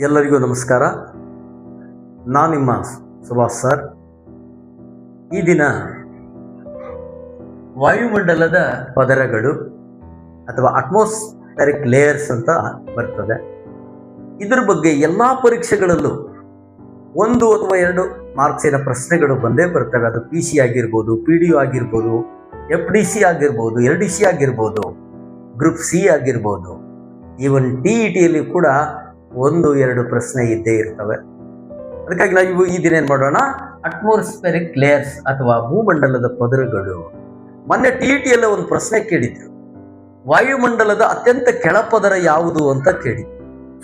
ಎಲ್ಲರಿಗೂ ನಮಸ್ಕಾರ. ನಾನು ನಿಮ್ಮ ಸುಭಾಷ್ ಸರ್. ಈ ದಿನ ವಾಯುಮಂಡಲದ ಪದರಗಳು ಅಥವಾ ಅಟ್ಮಾಸ್ಫಿಯರಿಕ್ ಲೇಯರ್ಸ್ ಅಂತ ಬರ್ತದೆ. ಇದ್ರ ಬಗ್ಗೆ ಎಲ್ಲ ಪರೀಕ್ಷೆಗಳಲ್ಲೂ 1 ಅಥವಾ 2 ಮಾರ್ಕ್ಸಿನ ಪ್ರಶ್ನೆಗಳು ಬಂದೇ ಬರ್ತವೆ. ಅದು PC ಆಗಿರ್ಬೋದು, PDO ಆಗಿರ್ಬೋದು, FDC ಆಗಿರ್ಬೋದು, LDC ಆಗಿರ್ಬೋದು, ಗ್ರೂಪ್ C ಆಗಿರ್ಬೋದು, ಈವನ್ TETಯಲ್ಲಿ ಕೂಡ 1-2 ಪ್ರಶ್ನೆ ಇದ್ದೇ ಇರ್ತವೆ. ಅದಕ್ಕಾಗಿ ನಾವು ಈ ದಿನ ಏನ್ ಮಾಡೋಣ, ಅಟ್ಮಾಸ್ಫಿಯರಿಕ್ ಲೇಯರ್ಸ್ ಅಥವಾ ಭೂಮಂಡಲದ ಪದರಗಳು. ಮೊನ್ನೆ TETಯಲ್ಲ ಒಂದು ಪ್ರಶ್ನೆ ಕೇಳಿದ್ರು, ವಾಯುಮಂಡಲದ ಅತ್ಯಂತ ಕೆಳಪದರ ಯಾವುದು ಅಂತ ಕೇಳಿದ್ರು.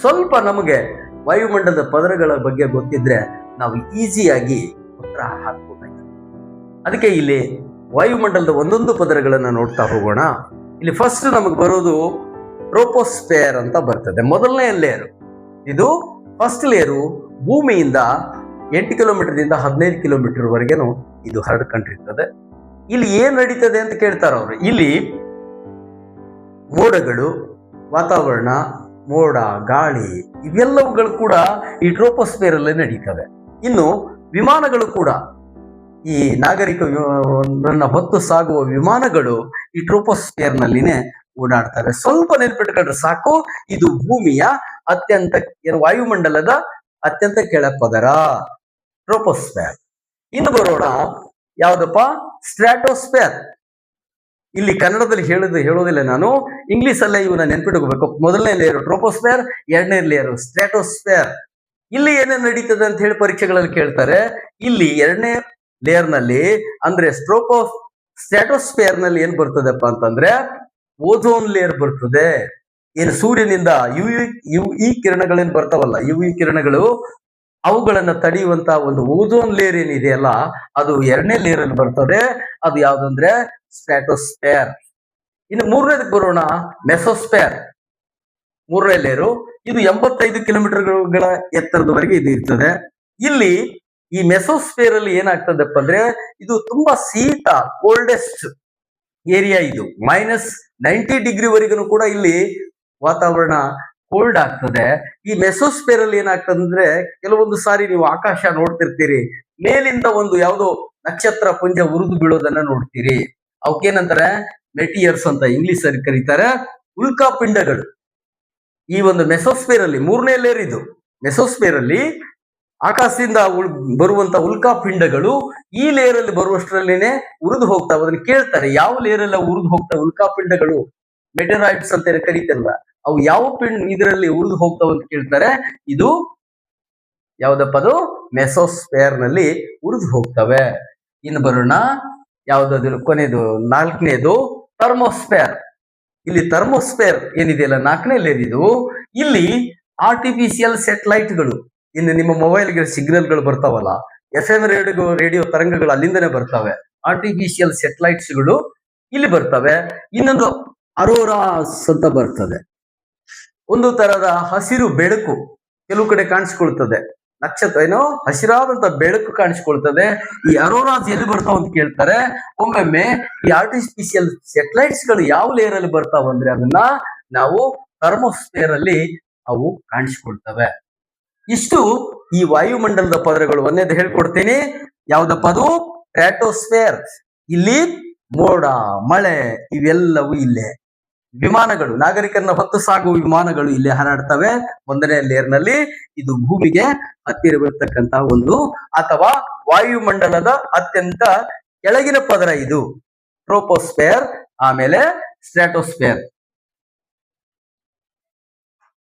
ಸ್ವಲ್ಪ ನಮಗೆ ವಾಯುಮಂಡಲದ ಪದರಗಳ ಬಗ್ಗೆ ಗೊತ್ತಿದ್ರೆ ನಾವು ಈಸಿಯಾಗಿ ಉತ್ತರ ಹಾಕಬಹುದಾಗಿದೆ. ಅದಕ್ಕೆ ಇಲ್ಲಿ ವಾಯುಮಂಡಲದ ಒಂದೊಂದು ಪದರಗಳನ್ನ ನೋಡ್ತಾ ಹೋಗೋಣ. ಇಲ್ಲಿ ಫಸ್ಟ್ ನಮಗೆ ಬರೋದು ಟ್ರೋಪೋಸ್ಫಿಯರ್ ಅಂತ ಬರ್ತದೆ. ಮೊದಲನೇ ಲೇಯರ್ ಇದು. ಫಸ್ಟ್ ಲೇಯರು ಭೂಮಿಯಿಂದ 8 ಕಿಲೋಮೀಟರ್ದಿಂದ 15 ಕಿಲೋಮೀಟರ್ ವರೆಗೆನು ಇದು ಹರಡ್ಕೊಂಡಿರ್ತದೆ. ಇಲ್ಲಿ ಏನ್ ನಡೀತದೆ ಅಂತ ಕೇಳ್ತಾರ ಅವರು. ಇಲ್ಲಿ ಮೋಡಗಳು, ವಾತಾವರಣ, ಮೋಡ, ಗಾಳಿ ಇವೆಲ್ಲವುಗಳು ಕೂಡ ಈ ಟ್ರೋಪೋಸ್ಫಿಯರ್ ಅಲ್ಲೇ ನಡೀತವೆ. ಇನ್ನು ವಿಮಾನಗಳು ಕೂಡ, ಈ ನಾಗರಿಕರನ್ನ ಹೊತ್ತು ಸಾಗುವ ವಿಮಾನಗಳು ಈ ಟ್ರೋಪೋಸ್ಫಿಯರ್ ನಲ್ಲಿನೇ ಓಡಾಡ್ತವೆ. ಸ್ವಲ್ಪ ನೆನ್ಪಿಟ್ಕೊಂಡ್ರೆ ಸಾಕು, ಇದು ಭೂಮಿಯ ಅತ್ಯಂತ ವಾಯುಮಂಡಲದ ಅತ್ಯಂತ ಕೆಳಪದರ ಟ್ರೋಪೋಸ್ಫಿಯರ್. ಇನ್ನು ಬರೋಣ ಯಾವ್ದಪ್ಪ, ಸ್ಟ್ರಾಟೋಸ್ಫಿಯರ್. ಇಲ್ಲಿ ಕನ್ನಡದಲ್ಲಿ ಹೇಳೋದಿಲ್ಲ ನಾನು, ಇಂಗ್ಲಿಷ್ ಅಲ್ಲೇ ಇವನ್ನ ನೆನ್ಪಿಟ್ಕೋಬೇಕು. ಮೊದಲನೇ ಲೇಯರ್ ಟ್ರೋಪೋಸ್ಫಿಯರ್, ಎರಡನೇ ಲೇಯರ್ ಸ್ಟ್ರಾಟೋಸ್ಫಿಯರ್. ಇಲ್ಲಿ ಏನೇನು ನಡೀತದೆ ಅಂತ ಹೇಳಿ ಪರೀಕ್ಷೆಗಳಲ್ಲಿ ಕೇಳ್ತಾರೆ. ಇಲ್ಲಿ ಎರಡನೇ ಲೇಯರ್ ನಲ್ಲಿ ಅಂದ್ರೆ ಸ್ಟ್ರಾಟೋಸ್ಫಿಯರ್ ನಲ್ಲಿ ಏನ್ ಬರ್ತದಪ್ಪ ಅಂತಂದ್ರೆ ಓಝೋನ್ ಲೇಯರ್ ಬರ್ತದೆ. ಏನು ಸೂರ್ಯನಿಂದ UV ಕಿರಣಗಳೇನು ಬರ್ತಾವಲ್ಲ, UV ಕಿರಣಗಳು, ಅವುಗಳನ್ನ ತಡೆಯುವಂತ ಒಂದು ಓಝೋನ್ ಲೇಯರ್ ಏನಿದೆಯಲ್ಲ, ಅದು ಎರಡನೇ ಲೇಯರ್ ಅಲ್ಲಿ ಬರ್ತದೆ. ಅದು ಯಾವ್ದಂದ್ರೆ ಸ್ಟ್ರಾಟೋಸ್ಫಿಯರ್. ಇನ್ನು ಮೂರನೇದಕ್ಕೆ ಬರೋಣ, ಮೆಸೋಸ್ಫಿಯರ್. ಮೂರನೇ ಲೇಯರು ಇದು 85 ಕಿಲೋಮೀಟರ್ಗಳ ಎತ್ತರದವರೆಗೆ ಇದು ಇರ್ತದೆ. ಇಲ್ಲಿ ಈ ಮೆಸೋಸ್ಫಿಯರ್ ಅಲ್ಲಿ ಏನಾಗ್ತದಪ್ಪ ಅಂದ್ರೆ ಇದು ತುಂಬಾ ಶೀತ, ಕೋಲ್ಡೆಸ್ಟ್ ಏರಿಯಾ. ಇದು -90 ಡಿಗ್ರಿ ವರೆಗೂ ಕೂಡ ಇಲ್ಲಿ ವಾತಾವರಣ ಕೋಲ್ಡ್ ಆಗ್ತದೆ. ಈ ಮೆಸೋಸ್ಫಿಯರ್ ಅಲ್ಲಿ ಏನಾಗ್ತದೆ ಅಂದ್ರೆ, ಕೆಲವೊಂದು ಸಾರಿ ನೀವು ಆಕಾಶ ನೋಡ್ತಿರ್ತೀರಿ, ಮೇಲಿಂದ ಒಂದು ಯಾವುದೋ ನಕ್ಷತ್ರ ಪುಂಜ ಉರಿದು ಬೀಳೋದನ್ನ ನೋಡ್ತೀರಿ. ಅವಕ್ಕೇನಂತಾರೆ, ಮೆಟಿಯರ್ಸ್ ಅಂತ ಇಂಗ್ಲಿಷ್ ಅಲ್ಲಿ ಕರೀತಾರೆ, ಉಲ್ಕಾಪಿಂಡಗಳು. ಈ ಒಂದು ಮೆಸೋಸ್ಫಿಯರ್ ಅಲ್ಲಿ ಮೂರನೇ ಲೇಯರ್ ಇದು. ಮೆಸೋಸ್ಫಿಯರ್ ಅಲ್ಲಿ ಆಕಾಶದಿಂದ ಬರುವಂತ ಉಲ್ಕಾಪಿಂಡಗಳು ಈ ಲೇಯರ್ ಅಲ್ಲಿ ಬರುವಷ್ಟರಲ್ಲಿನೇ ಉರಿದು ಹೋಗ್ತಾವೆ. ಅದನ್ನ ಕೇಳ್ತಾರೆ, ಯಾವ ಲೇಯರ್ ಎಲ್ಲ ಉರಿದು ಹೋಗ್ತಾವೆ ಉಲ್ಕಾಪಿಂಡಗಳು, ಮೆಟೆರಾಯ್ಡ್ಸ್ ಅಂತ ಕರೀತಾರಲ್ಲ, ಅವು ಯಾವ ಇದರಲ್ಲಿ ಉರಿದು ಹೋಗ್ತಾವ ಅಂತ ಕೇಳ್ತಾರೆ. ಇದು ಯಾವ್ದಪ್ಪ, ಅದು ಮೆಸೋಸ್ಫಿಯರ್ ನಲ್ಲಿ ಉರಿದು ಹೋಗ್ತವೆ. ಇನ್ನು ಬರೋಣ ಯಾವ್ದಾದ್ರು ಕೊನೆಯದು, ನಾಲ್ಕನೇದು ಥರ್ಮೋಸ್ಫಿಯರ್. ಇಲ್ಲಿ ಥರ್ಮೋಸ್ಫಿಯರ್ ಏನಿದೆಯಲ್ಲ, 4ನೇ ಲೇಯರ್ ಇದು. ಇಲ್ಲಿ ಆರ್ಟಿಫಿಷಿಯಲ್ ಸ್ಯಾಟಲೈಟ್ಗಳು, ಇನ್ನು ನಿಮ್ಮ ಮೊಬೈಲ್ಗೆ ಸಿಗ್ನಲ್ಗಳು ಬರ್ತಾವಲ್ಲ, FM ರೇಡಿಯೋ ತರಂಗಗಳು ಅಲ್ಲಿಂದನೇ ಬರ್ತವೆ. ಆರ್ಟಿಫಿಷಿಯಲ್ ಸ್ಯಾಟಲೈಟ್ಸ್ಗಳು ಇಲ್ಲಿ ಬರ್ತವೆ. ಇನ್ನೊಂದು ಅರೋರಾಸ್ ಅಂತ ಬರ್ತದೆ, ಒಂದು ತರದ ಹಸಿರು ಬೆಳಕು ಕೆಲವು ಕಡೆ ಕಾಣಿಸ್ಕೊಳ್ತದೆ. ನಕ್ಷತ್ರ ಏನೋ ಹಸಿರಾದಂತ ಬೆಳಕು ಕಾಣಿಸ್ಕೊಳ್ತದೆ. ಈ ಅರೋರಾಸ್ ಎಲ್ಲಿ ಬರ್ತಾವ ಅಂತ ಕೇಳ್ತಾರೆ. ಒಮ್ಮೊಮ್ಮೆ ಈ ಆರ್ಟಿಫಿಷಿಯಲ್ ಸ್ಯಾಟಲೈಟ್ಸ್ ಗಳು ಯಾವ ಲೇಯರ್ ಅಲ್ಲಿ ಬರ್ತಾವ ಅಂದ್ರೆ ಅದನ್ನ ನಾವು ಥರ್ಮೋಸ್ಫಿಯರ್ ಅಲ್ಲಿ ಅವು ಕಾಣಿಸ್ಕೊಳ್ತವೆ. ಇಷ್ಟು ಈ ವಾಯುಮಂಡಲದ ಪದರಗಳು. ಒಂದೇದು ಹೇಳ್ಕೊಡ್ತೀನಿ, ಯಾವ್ದಪ್ಪ ಅದು, ಸ್ಟ್ರಾಟೋಸ್ಫಿಯರ್. ಇಲ್ಲಿ ಮೋಡ, ಮಳೆ ಇವೆಲ್ಲವೂ ಇಲ್ಲೇ. ವಿಮಾನಗಳು, ನಾಗರಿಕರನ್ನ ಹೊತ್ತು ಸಾಗುವ ವಿಮಾನಗಳು ಇಲ್ಲಿ ಹಾರಾಡ್ತವೆ 1ನೇ ಲೇಯರ್ ನಲ್ಲಿ. ಇದು ಭೂಮಿಗೆ ಹತ್ತಿರವಿರ್ತಕ್ಕಂತ ಒಂದು ಅಥವಾ ವಾಯುಮಂಡಲದ ಅತ್ಯಂತ ಕೆಳಗಿನ ಪದರ ಇದು ಟ್ರೋಪೋಸ್ಫಿಯರ್, ಆಮೇಲೆ ಸ್ಟ್ರಾಟೋಸ್ಫಿಯರ್.